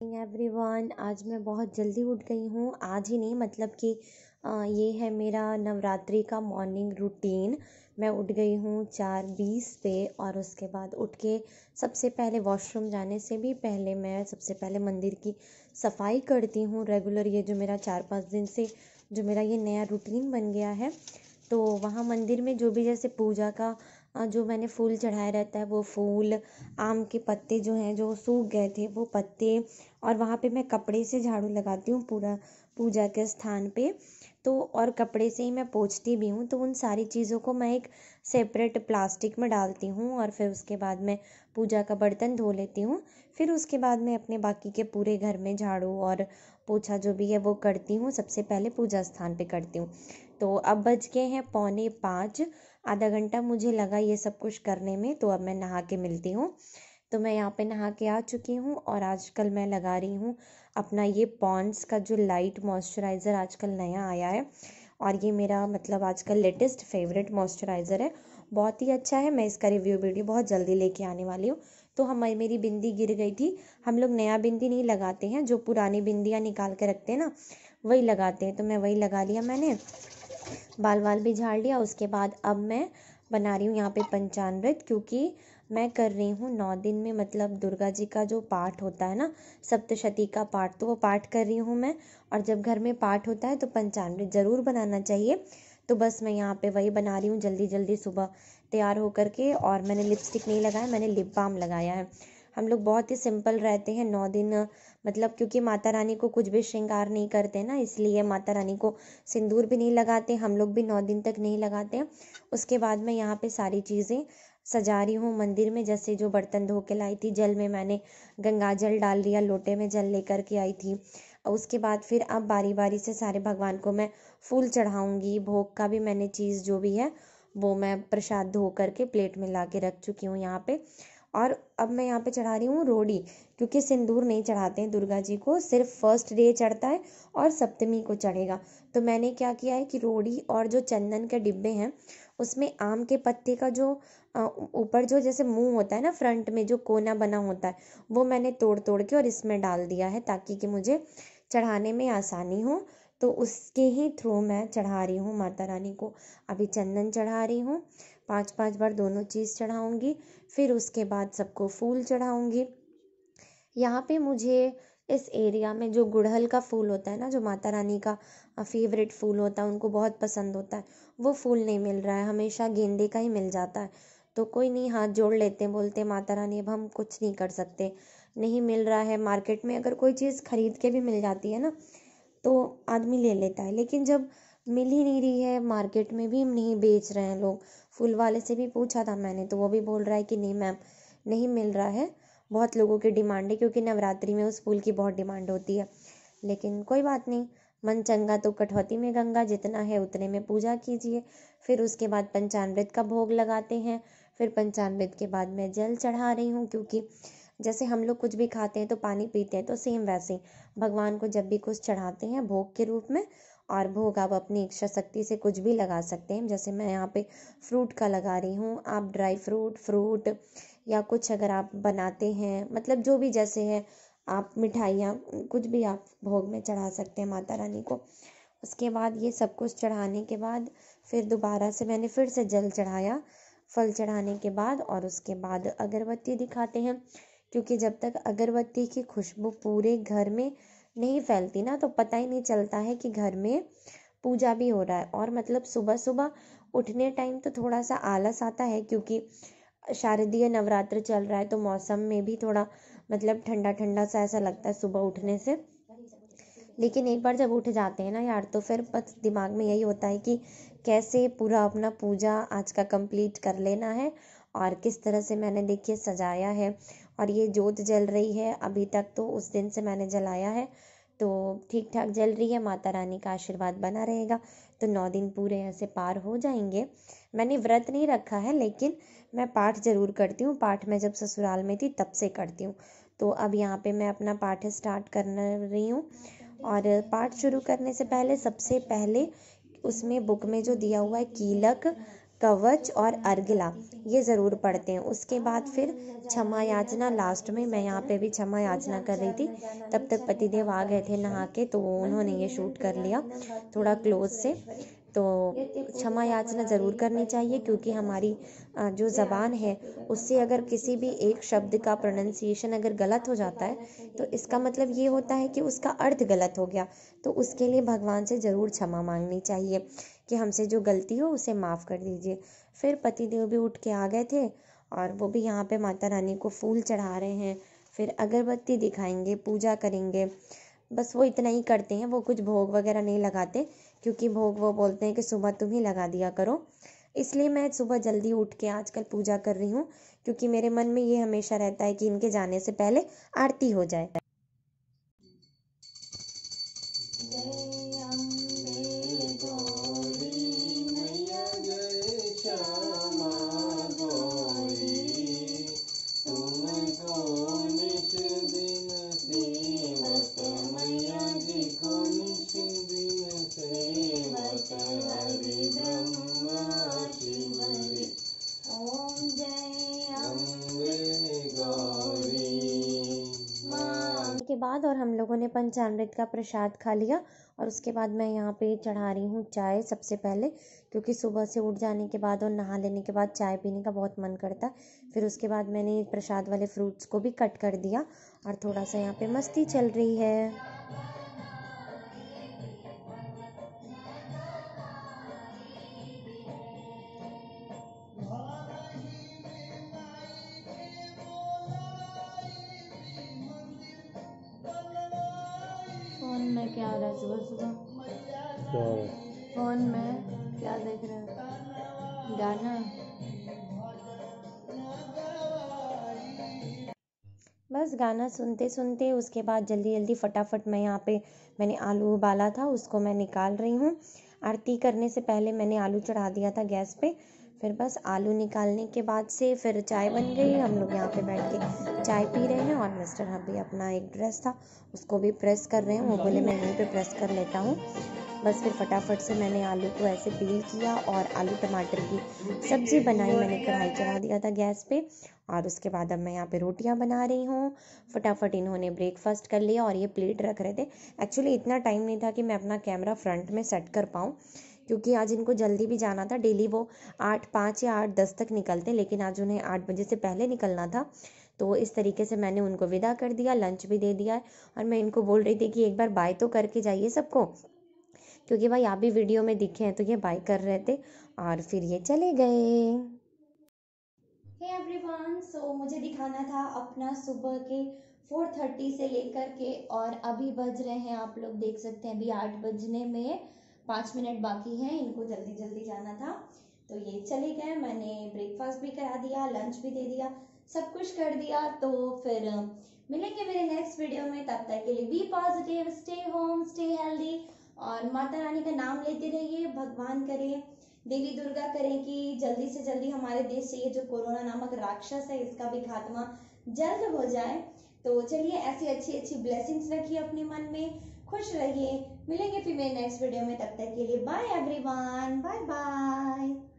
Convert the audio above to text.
Everyone, आज मैं बहुत जल्दी उठ गई हूँ। आज ही नहीं, मतलब कि ये है मेरा नवरात्रि का मॉर्निंग रूटीन। मैं उठ गई हूँ 4:20 पे और उसके बाद उठ के सबसे पहले वॉशरूम जाने से भी पहले मैं सबसे पहले मंदिर की सफाई करती हूँ। रेगुलर ये जो मेरा 4-5 दिन से जो मेरा ये नया रूटीन बन गया है, तो वहाँ मंदिर में जो भी जैसे पूजा का जो मैंने फूल चढ़ाया रहता है, वो फूल, आम के पत्ते जो हैं जो सूख गए थे वो पत्ते, और वहाँ पे मैं कपड़े से झाड़ू लगाती हूँ पूरा पूजा के स्थान पे। तो और कपड़े से ही मैं पोंछती भी हूँ। तो उन सारी चीज़ों को मैं एक सेपरेट प्लास्टिक में डालती हूँ और फिर उसके बाद मैं पूजा का बर्तन धो लेती हूँ। फिर उसके बाद मैं अपने बाकी के पूरे घर में झाड़ू और पोछा जो भी है वो करती हूँ। सबसे पहले पूजा स्थान पे करती हूँ। तो अब बज गए हैं 4:45। आधा घंटा मुझे लगा ये सब कुछ करने में। तो अब मैं नहा के मिलती हूँ। तो मैं यहाँ पे नहा के आ चुकी हूँ और आजकल मैं लगा रही हूँ अपना ये पॉन्ड्स का जो लाइट मॉइस्चराइज़र आजकल नया आया है, और ये मेरा मतलब आजकल लेटेस्ट फेवरेट मॉइस्चराइज़र है। बहुत ही अच्छा है। मैं इसका रिव्यू वीडियो बहुत जल्दी लेके आने वाली हूँ। तो मेरी बिंदी गिर गई थी। हम लोग नया बिंदी नहीं लगाते हैं, जो पुरानी बिंदियाँ निकाल के रखते हैं ना, वही लगाते हैं। तो मैं वही लगा लिया मैंने, बाल वाल भी झाड़ लिया। उसके बाद अब मैं बना रही हूँ यहाँ पे पंचामृत, क्योंकि मैं कर रही हूँ 9 दिन में, मतलब दुर्गा जी का जो पाठ होता है ना, सप्तशती का पाठ, तो वो पाठ कर रही हूँ मैं। और जब घर में पाठ होता है तो पंचामृत ज़रूर बनाना चाहिए। तो बस मैं यहाँ पे वही बना रही हूँ जल्दी जल्दी सुबह तैयार होकर के। और मैंने लिपस्टिक नहीं लगाया, मैंने लिप बाम लगाया है। हम लोग बहुत ही सिंपल रहते हैं 9 दिन, मतलब क्योंकि माता रानी को कुछ भी श्रृंगार नहीं करते ना, इसलिए माता रानी को सिंदूर भी नहीं लगाते। हम लोग भी 9 दिन तक नहीं लगाते हैं। उसके बाद मैं यहाँ पे सारी चीज़ें सजा रही हूँ मंदिर में। जैसे जो बर्तन धो के लाई थी, जल में मैंने गंगा जल डाल दिया, लोटे में जल लेकर के आई थी। और उसके बाद फिर अब बारी बारी से सारे भगवान को मैं फूल चढ़ाऊँगी। भोग का भी मैंने चीज़ जो भी है वो मैं प्रसाद धो करके प्लेट में ला के रख चुकी हूँ यहाँ पे। और अब मैं यहाँ पे चढ़ा रही हूँ रोड़ी, क्योंकि सिंदूर नहीं चढ़ाते हैं दुर्गा जी को, सिर्फ फर्स्ट डे चढ़ता है और सप्तमी को चढ़ेगा। तो मैंने क्या किया है कि रोड़ी और जो चंदन के डिब्बे हैं उसमें आम के पत्ते का जो ऊपर जो जैसे मुंह होता है ना, फ्रंट में जो कोना बना होता है, वो मैंने तोड़ तोड़ के और इसमें डाल दिया है, ताकि कि मुझे चढ़ाने में आसानी हो। तो उसके ही थ्रू मैं चढ़ा रही हूँ माता रानी को। अभी चंदन चढ़ा रही हूँ, 5-5 बार दोनों चीज़ चढ़ाऊँगी। फिर उसके बाद सबको फूल चढ़ाऊँगी। यहाँ पे मुझे इस एरिया में जो गुड़हल का फूल होता है ना, जो माता रानी का फेवरेट फूल होता है, उनको बहुत पसंद होता है, वो फूल नहीं मिल रहा है। हमेशा गेंदे का ही मिल जाता है। तो कोई नहीं, हाथ जोड़ लेते हैं, बोलते हैं माता रानी अब हम कुछ नहीं कर सकते, नहीं मिल रहा है। मार्केट में अगर कोई चीज़ खरीद के भी मिल जाती है ना, तो आदमी ले लेता है। लेकिन जब मिल ही नहीं रही है, मार्केट में भी नहीं बेच रहे हैं लोग। फूल वाले से भी पूछा था मैंने, तो वो भी बोल रहा है कि नहीं मैम, नहीं मिल रहा है। बहुत लोगों की डिमांड है, क्योंकि नवरात्रि में उस फूल की बहुत डिमांड होती है। लेकिन कोई बात नहीं, मन चंगा तो कटौती में गंगा, जितना है उतने में पूजा कीजिए। फिर उसके बाद पंचामृत का भोग लगाते हैं। फिर पंचामृत के बाद मैं जल चढ़ा रही हूँ, क्योंकि जैसे हम लोग कुछ भी खाते हैं तो पानी पीते हैं, तो सेम वैसे ही भगवान को जब भी कुछ चढ़ाते हैं भोग के रूप में, और भोग आप अपनी इच्छा शक्ति से कुछ भी लगा सकते हैं। जैसे मैं यहाँ पे फ्रूट का लगा रही हूँ, आप ड्राई फ्रूट या कुछ अगर आप बनाते हैं, मतलब जो भी जैसे है, आप मिठाइयाँ कुछ भी आप भोग में चढ़ा सकते हैं माता रानी को। उसके बाद ये सब कुछ चढ़ाने के बाद फिर दोबारा से मैंने फिर से जल चढ़ाया, फल चढ़ाने के बाद। और उसके बाद अगरबत्ती दिखाते हैं, क्योंकि जब तक अगरबत्ती की खुशबू पूरे घर में नहीं फैलती ना, तो पता ही नहीं चलता है कि घर में पूजा भी हो रहा है। और मतलब सुबह सुबह उठने टाइम तो थोड़ा सा आलस आता है, क्योंकि शारदीय नवरात्र चल रहा है, तो मौसम में भी थोड़ा मतलब ठंडा ठंडा सा ऐसा लगता है सुबह उठने से। लेकिन एक बार जब उठ जाते हैं ना यार, तो फिर बस दिमाग में यही होता है कि कैसे पूरा अपना पूजा आज का कंप्लीट कर लेना है। और किस तरह से मैंने देखिए सजाया है, और ये जोत जल रही है अभी तक, तो उस दिन से मैंने जलाया है, तो ठीक ठाक जल रही है। माता रानी का आशीर्वाद बना रहेगा तो 9 दिन पूरे ऐसे पार हो जाएंगे। मैंने व्रत नहीं रखा है, लेकिन मैं पाठ जरूर करती हूँ। पाठ मैं जब ससुराल में थी तब से करती हूँ। तो अब यहाँ पे मैं अपना पाठ स्टार्ट कर रही हूँ। और पाठ शुरू करने से पहले सबसे पहले उसमें बुक में जो दिया हुआ है कीलक कवच और अर्गला ये ज़रूर पढ़ते हैं। उसके बाद फिर क्षमा याचना लास्ट में, मैं यहाँ पे भी क्षमा याचना कर रही थी, तब तक पतिदेव आ गए थे नहा के, तो उन्होंने ये शूट कर लिया थोड़ा क्लोज से। तो क्षमा याचना ज़रूर करनी चाहिए, क्योंकि हमारी जो ज़बान है उससे अगर किसी भी एक शब्द का प्रोनंसिएशन अगर गलत हो जाता है तो इसका मतलब ये होता है कि उसका अर्थ गलत हो गया। तो उसके लिए भगवान से ज़रूर क्षमा मांगनी चाहिए कि हमसे जो गलती हो उसे माफ़ कर दीजिए। फिर पतिदेव भी उठ के आ गए थे और वो भी यहाँ पे माता रानी को फूल चढ़ा रहे हैं, फिर अगरबत्ती दिखाएंगे, पूजा करेंगे। बस वो इतना ही करते हैं, वो कुछ भोग वगैरह नहीं लगाते, क्योंकि भोग वो बोलते हैं कि सुबह तुम ही लगा दिया करो। इसलिए मैं सुबह जल्दी उठ के आजकल पूजा कर रही हूँ, क्योंकि मेरे मन में ये हमेशा रहता है कि इनके जाने से पहले आरती हो जाए। के बाद और हम लोगों ने पंचामृत का प्रसाद खा लिया, और उसके बाद मैं यहाँ पे चढ़ा रही हूँ चाय सबसे पहले, क्योंकि सुबह से उठ जाने के बाद और नहा लेने के बाद चाय पीने का बहुत मन करता है। फिर उसके बाद मैंने प्रसाद वाले फ्रूट्स को भी कट कर दिया, और थोड़ा सा यहाँ पे मस्ती चल रही है। फोन में क्या आ रहा है सुबह सुबह? फोन में क्या देख रहे हैं? गाना। बस गाना सुनते सुनते उसके बाद जल्दी जल्दी फटाफट मैं यहाँ पे मैंने आलू उबाला था उसको मैं निकाल रही हूँ। आरती करने से पहले मैंने आलू चढ़ा दिया था गैस पे। फिर बस आलू निकालने के बाद से फिर चाय बन गई। हम लोग यहाँ पे बैठ के चाय पी रहे हैं, और मिस्टर अभी अपना एक ड्रेस था उसको भी प्रेस कर रहे हैं। वो बोले मैं यहीं पे प्रेस कर लेता हूँ। बस फिर फटाफट से मैंने आलू को ऐसे पील किया और आलू टमाटर की सब्ज़ी बनाई। मैंने कढ़ाई चढ़ा दिया था गैस पे, और उसके बाद अब मैं यहाँ पे रोटियाँ बना रही हूँ। फटाफट इन्होंने ब्रेकफास्ट कर लिया और ये प्लेट रख रहे थे। एक्चुअली इतना टाइम नहीं था कि मैं अपना कैमरा फ्रंट में सेट कर पाऊँ, क्योंकि आज इनको जल्दी भी जाना था। डेली वो 8:05 या 8:10 तक निकलते, लेकिन आज उन्हें 8 बजे से पहले निकलना था। तो इस तरीके से मैंने उनको विदा कर दिया, लंच भी दे दिया है। और मैं इनको बोल रही थी कि एक बार बाय तो करके जाइए सबको, क्योंकि भाई आप भी वीडियो में दिखे हैं। तो ये बाय कर रहे थे और फिर ये चले गए। हे एवरीवन, सो मुझे दिखाना था अपना सुबह के 4:30 से लेकर के, और अभी बज रहे हैं, आप लोग देख सकते हैं अभी 8 बजने में 5 मिनट बाकी हैं। इनको जल्दी जल्दी जाना था तो ये चले गए। मैंने ब्रेकफास्ट भी करा दिया, लंच भी दे दिया, सब कुछ कर दिया। तो फिर मिलेंगे मेरे नेक्स्ट वीडियो में। तब तक के लिए be positive, stay home, stay healthy, और माता रानी का नाम लेते रहिए। भगवान करे, देवी दुर्गा करें कि जल्दी से जल्दी हमारे देश से ये जो कोरोना नामक राक्षस है इसका भी खात्मा जल्द हो जाए। तो चलिए, ऐसी अच्छी अच्छी ब्लेसिंग्स रखिए अपने मन में, खुश रहिए। मिलेंगे फिर मेरे नेक्स्ट वीडियो में, तब तक के लिए बाय एवरीवन, बाय बाय।